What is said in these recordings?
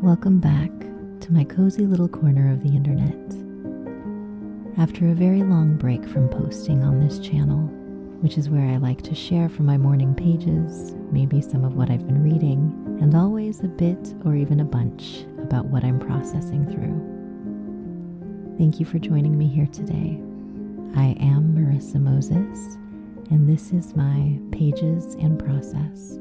Welcome back to my cozy little corner of the internet. After a very long break from posting on this channel, which is where I like to share from my morning pages, maybe some of what I've been reading, and always a bit or even a bunch about what I'm processing through. Thank you for joining me here today. I am Marissa Moses, and this is my Pages and Process.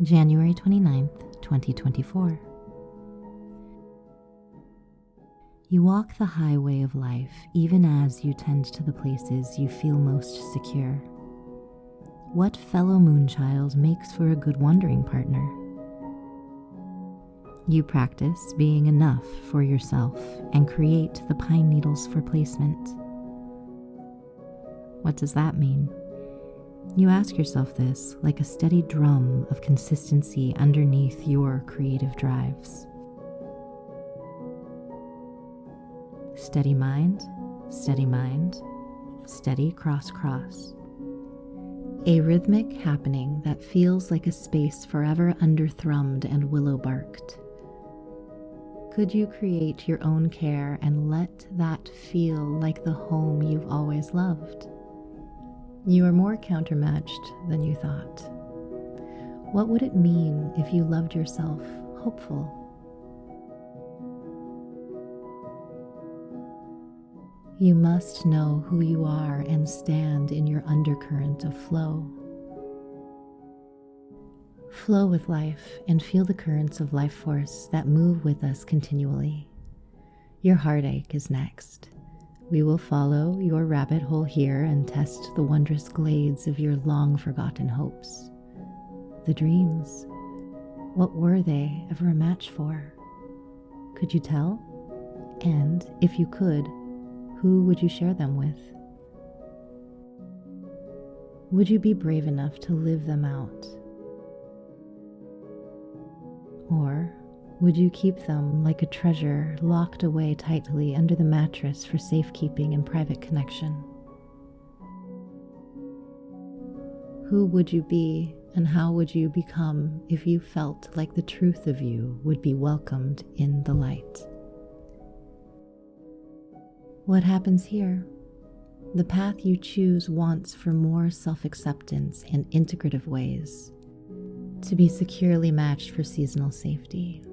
January 29th, 2024. You walk the highway of life even as you tend to the places you feel most secure. What fellow moonchild makes for a good wandering partner? You practice being enough for yourself and create the pine needles for placement. What does that mean? You ask yourself this like a steady drum of consistency underneath your creative drives. Steady mind, steady mind, steady cross cross. A rhythmic happening that feels like a space forever underthrummed and willow-barked. Could you create your own care and let that feel like the home you've always loved? You are more countermatched than you thought. What would it mean if you loved yourself hopeful? You must know who you are and stand in your undercurrent of flow. Flow with life and feel the currents of life force that move with us continually. Your heartache is next. We will follow your rabbit hole here and test the wondrous glades of your long-forgotten hopes. The dreams, what were they ever a match for? Could you tell? And if you could, who would you share them with? Would you be brave enough to live them out? Or would you keep them like a treasure locked away tightly under the mattress for safekeeping and private connection? Who would you be and how would you become if you felt like the truth of you would be welcomed in the light? What happens here? The path you choose wants for more self-acceptance and integrative ways, to be securely matched for seasonal safety.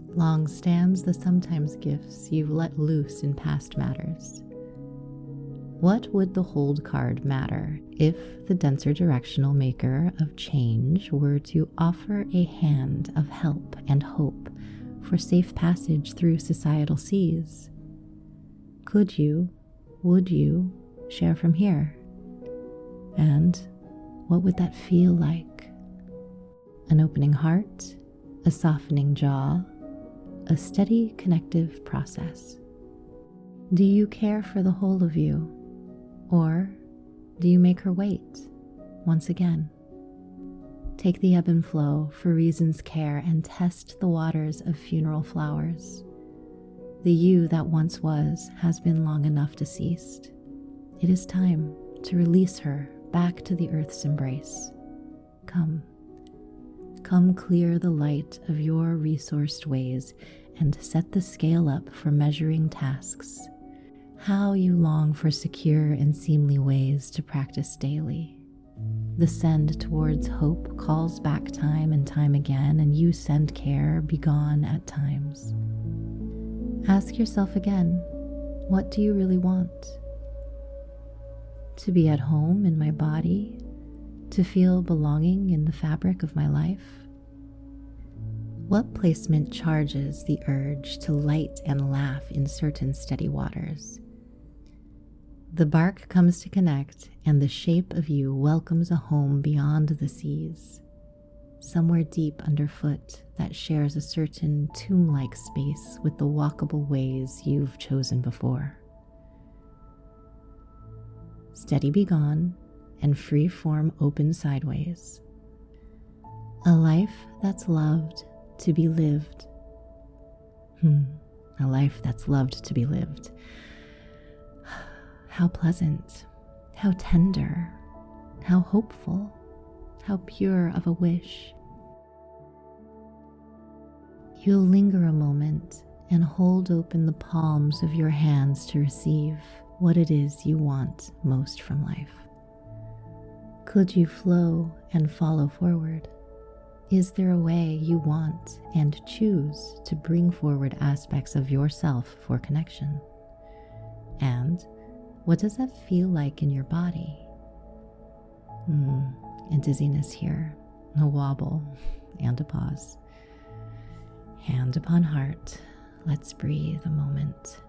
Long stands the sometimes gifts you've let loose in past matters. What would the hold card matter if the denser directional maker of change were to offer a hand of help and hope for safe passage through societal seas? Could you, would you share from here? And what would that feel like? An opening heart, a softening jaw, a steady connective process. Do you care for the whole of you? Or do you make her wait once again? Take the ebb and flow for reason's care and test the waters of funeral flowers. The you that once was has been long enough deceased. It is time to release her back to the earth's embrace. Come clear the light of your resourced ways and set the scale up for measuring tasks. How you long for secure and seemly ways to practice daily. The send towards hope calls back time and time again, and you send care begone at times. Ask yourself again, what do you really want? To be at home in my body? To feel belonging in the fabric of my life? What placement charges the urge to light and laugh in certain steady waters? The bark comes to connect, and the shape of you welcomes a home beyond the seas, somewhere deep underfoot that shares a certain tomb-like space with the walkable ways you've chosen before. Steady be gone, and free form open sideways. A life that's loved to be lived. A life that's loved to be lived. How pleasant, how tender, how hopeful, how pure of a wish. You'll linger a moment and hold open the palms of your hands to receive what it is you want most from life. Could you flow and follow forward? Is there a way you want and choose to bring forward aspects of yourself for connection? And what does that feel like in your body? A dizziness here, a wobble, and a pause. Hand upon heart, let's breathe a moment.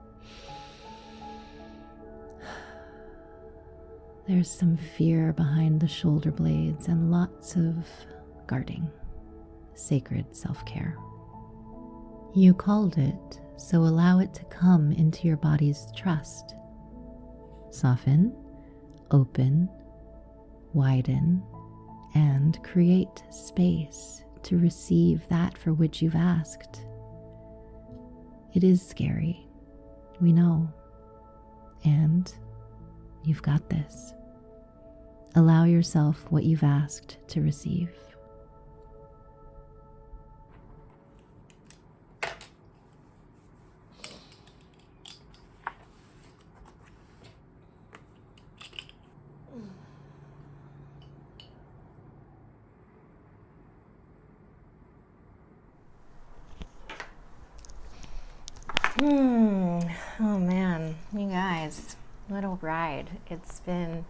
There's some fear behind the shoulder blades and lots of guarding, sacred self-care. You called it, so allow it to come into your body's trust. Soften, open, widen, and create space to receive that for which you've asked. It is scary, we know, and you've got this. Allow yourself what you've asked to receive. Oh man, you guys, what a ride. It's been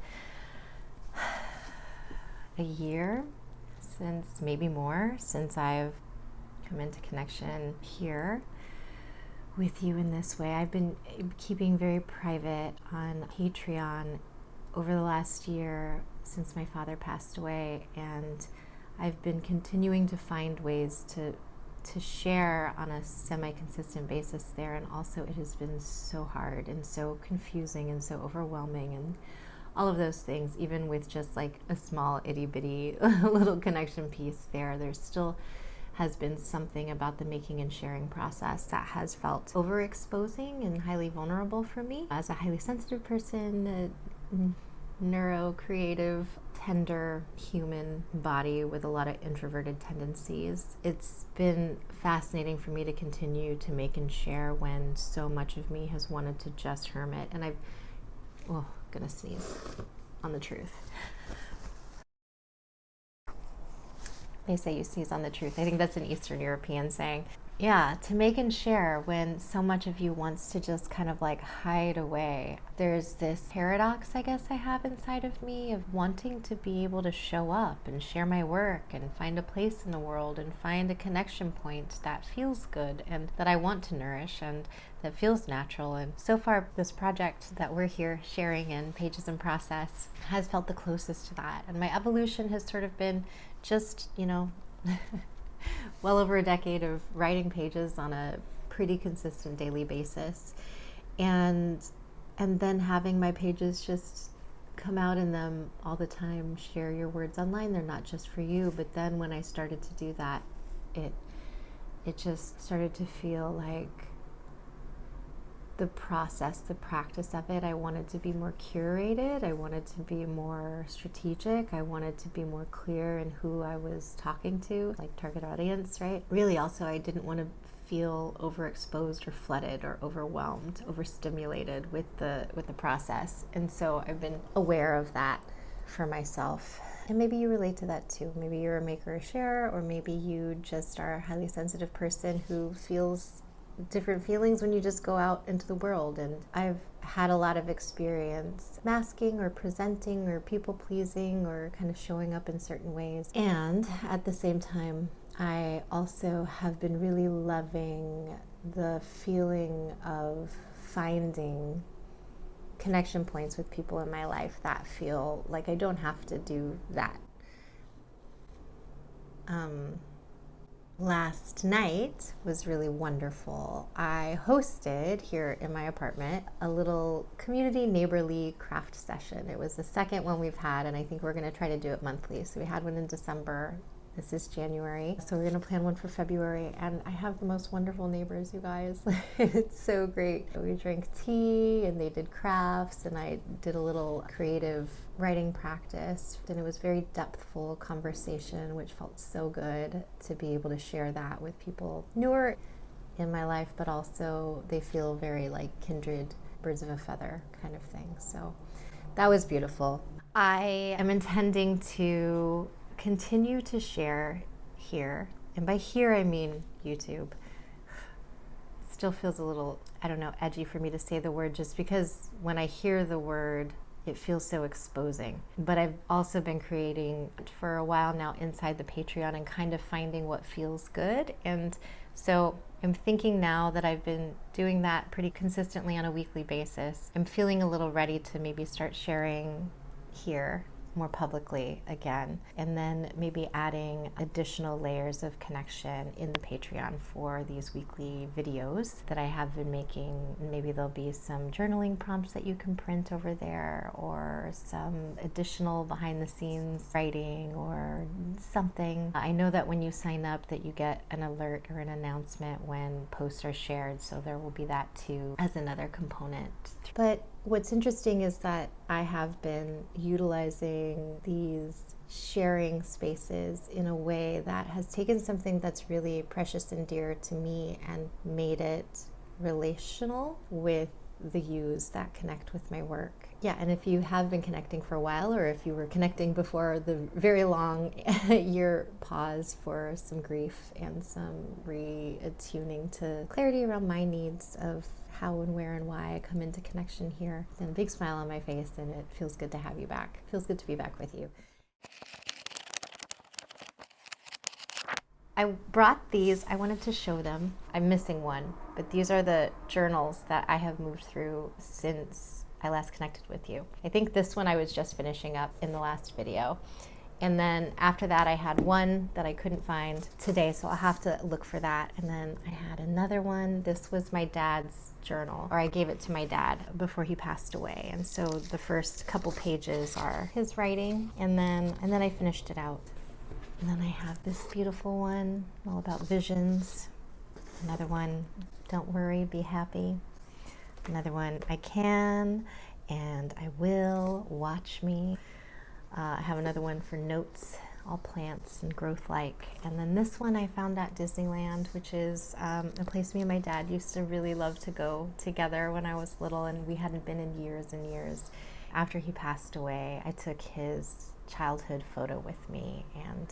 a year maybe more, since I've come into connection here with you in this way. I've been keeping very private on Patreon over the last year since my father passed away, and I've been continuing to find ways to share on a semi-consistent basis there, and also it has been so hard and so confusing and so overwhelming and all of those things. Even with just like a small itty-bitty little connection piece there still has been something about the making and sharing process that has felt overexposing and highly vulnerable for me as a highly sensitive person, neuro-creative, tender human body with a lot of introverted tendencies. It's been fascinating for me to continue to make and share when so much of me has wanted to just hermit, and gonna sneeze on the truth. They say you sneeze on the truth. I think that's an Eastern European saying. Yeah, to make and share when so much of you wants to just kind of like hide away. There's this paradox, I guess, I have inside of me of wanting to be able to show up and share my work and find a place in the world and find a connection point that feels good and that I want to nourish and that feels natural. And so far, this project that we're here sharing in Pages in Process has felt the closest to that. And my evolution has sort of been just, well over a decade of writing pages on a pretty consistent daily basis, and then having my pages just come out in them all the time. Share your words online, they're not just for you. But then when I started to do that, it just started to feel like the process, the practice of it, I wanted to be more curated. I wanted to be more strategic. I wanted to be more clear in who I was talking to, like target audience, right? Really also, I didn't want to feel overexposed or flooded or overwhelmed, overstimulated with the process. And so I've been aware of that for myself. And maybe you relate to that too. Maybe you're a maker or sharer, or maybe you just are a highly sensitive person who feels different feelings when you just go out into the world. And I've had a lot of experience masking or presenting or people pleasing or kind of showing up in certain ways. And at the same time, I also have been really loving the feeling of finding connection points with people in my life that feel like I don't have to do that. Last night was really wonderful. I hosted here in my apartment a little community neighborly craft session. It was the second one we've had, and I think we're going to try to do it monthly. So we had one in December. This is January. So we're going to plan one for February, and I have the most wonderful neighbors, you guys. It's so great. We drank tea and they did crafts, and I did a little creative writing practice, and it was very depthful conversation, which felt so good to be able to share that with people newer in my life, but also they feel very like kindred birds of a feather kind of thing. So that was beautiful. I am intending to continue to share here, and by here I mean YouTube. Still feels a little, I don't know, edgy for me to say the word, just because when I hear the word it feels so exposing. But I've also been creating for a while now inside the Patreon and kind of finding what feels good. And so I'm thinking now that I've been doing that pretty consistently on a weekly basis, I'm feeling a little ready to maybe start sharing here more publicly again, and then maybe adding additional layers of connection in the Patreon for these weekly videos that I have been making. Maybe there'll be some journaling prompts that you can print over there, or some additional behind the scenes writing or something. I know that when you sign up that you get an alert or an announcement when posts are shared, so there will be that too as another component. But what's interesting is that I have been utilizing these sharing spaces in a way that has taken something that's really precious and dear to me and made it relational with the yous that connect with my work. Yeah, and if you have been connecting for a while, or if you were connecting before the very long year pause for some grief and some reattuning to clarity around my needs of how and where and why I come into connection here, then a big smile on my face, and it feels good to have you back. It feels good to be back with you. I brought these, I wanted to show them. I'm missing one, but these are the journals that I have moved through since I last connected with you. I think this one I was just finishing up in the last video. And then after that, I had one that I couldn't find today, so I'll have to look for that. And then I had another one. This was my dad's journal, or I gave it to my dad before he passed away. And so the first couple pages are his writing, and then I finished it out. And then I have this beautiful one, all about visions. Another one, don't worry, be happy. Another one, I can and I will, watch me. I have another one for notes, all plants and growth-like. And then this one I found at Disneyland, which is a place me and my dad used to really love to go together when I was little, and we hadn't been in years and years. After he passed away, I took his childhood photo with me, and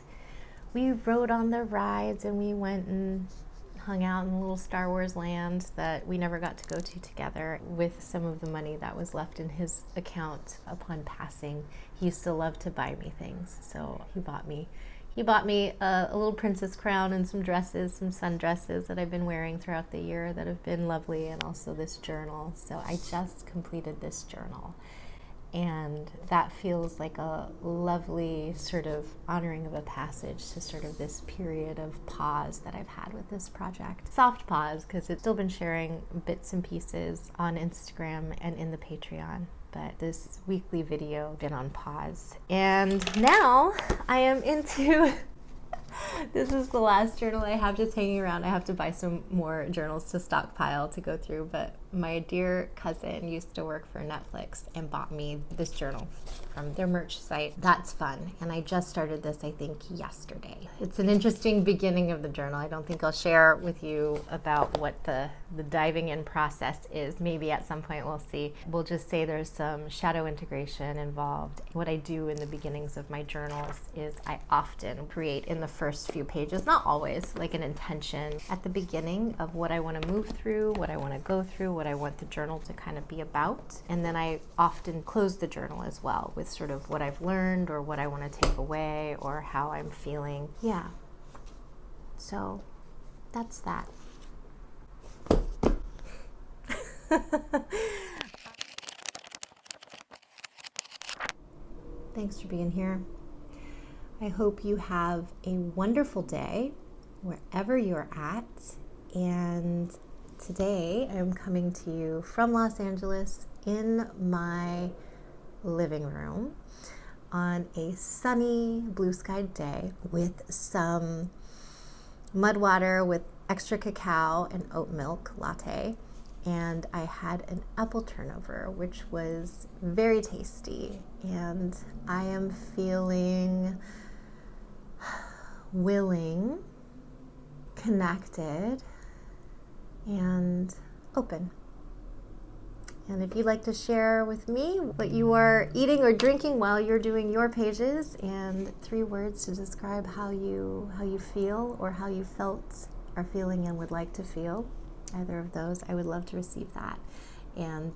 we rode on the rides, and we went and hung out in a little Star Wars land that we never got to go to together with some of the money that was left in his account upon passing. He used to love to buy me things, so he bought me a little princess crown and some dresses, some sundresses that I've been wearing throughout the year that have been lovely, and also this journal. So I just completed this journal, and that feels like a lovely sort of honoring of a passage to sort of this period of pause that I've had with this project. Soft pause, because it's still been sharing bits and pieces on Instagram and in the Patreon, but this weekly video been on pause. And now I am into this is the last journal I have just hanging around. I have to buy some more journals to stockpile to go through, but My dear cousin used to work for Netflix and bought me this journal from their merch site. That's fun. And I just started this, I think, yesterday. It's an interesting beginning of the journal. I don't think I'll share with you about what the diving in process is. Maybe at some point we'll see. We'll just say there's some shadow integration involved. What I do in the beginnings of my journals is I often create in the first few pages, not always, like an intention at the beginning of what I want to move through, what I want to go through, what I want the journal to kind of be about. And then I often close the journal as well with sort of what I've learned or what I want to take away or how I'm feeling. Yeah. So that's that. Thanks for being here. I hope you have a wonderful day wherever you're at. And today I'm coming to you from Los Angeles in my living room on a sunny, blue-skied day with some mud water with extra cacao and oat milk latte. And I had an apple turnover, which was very tasty. And I am feeling willing, connected, and open. And if you'd like to share with me what you are eating or drinking while you're doing your pages, and 3 words to describe how you feel or how you felt, are feeling, and would like to feel, either of those, I would love to receive that. And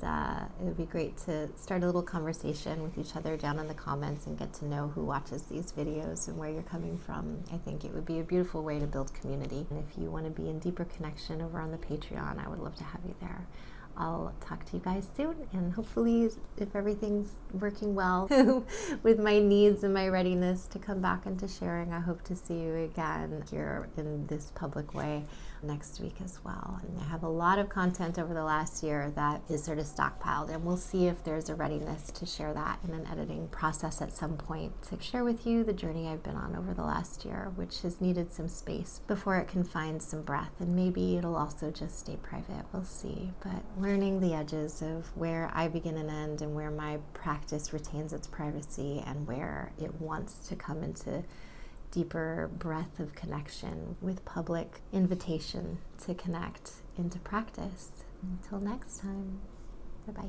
it would be great to start a little conversation with each other down in the comments and get to know who watches these videos and where you're coming from. I think it would be a beautiful way to build community. And if you want to be in deeper connection over on the Patreon, I would love to have you there. I'll talk to you guys soon, and hopefully if everything's working well with my needs and my readiness to come back into sharing, I hope to see you again here in this public way next week as well. And I have a lot of content over the last year that is sort of stockpiled, and we'll see if there's a readiness to share that in an editing process at some point, to share with you the journey I've been on over the last year, which has needed some space before it can find some breath, and maybe it'll also just stay private. We'll see. But learning the edges of where I begin and end, and where my practice retains its privacy, and where it wants to come into deeper breath of connection with public invitation to connect into practice. Until next time, bye-bye.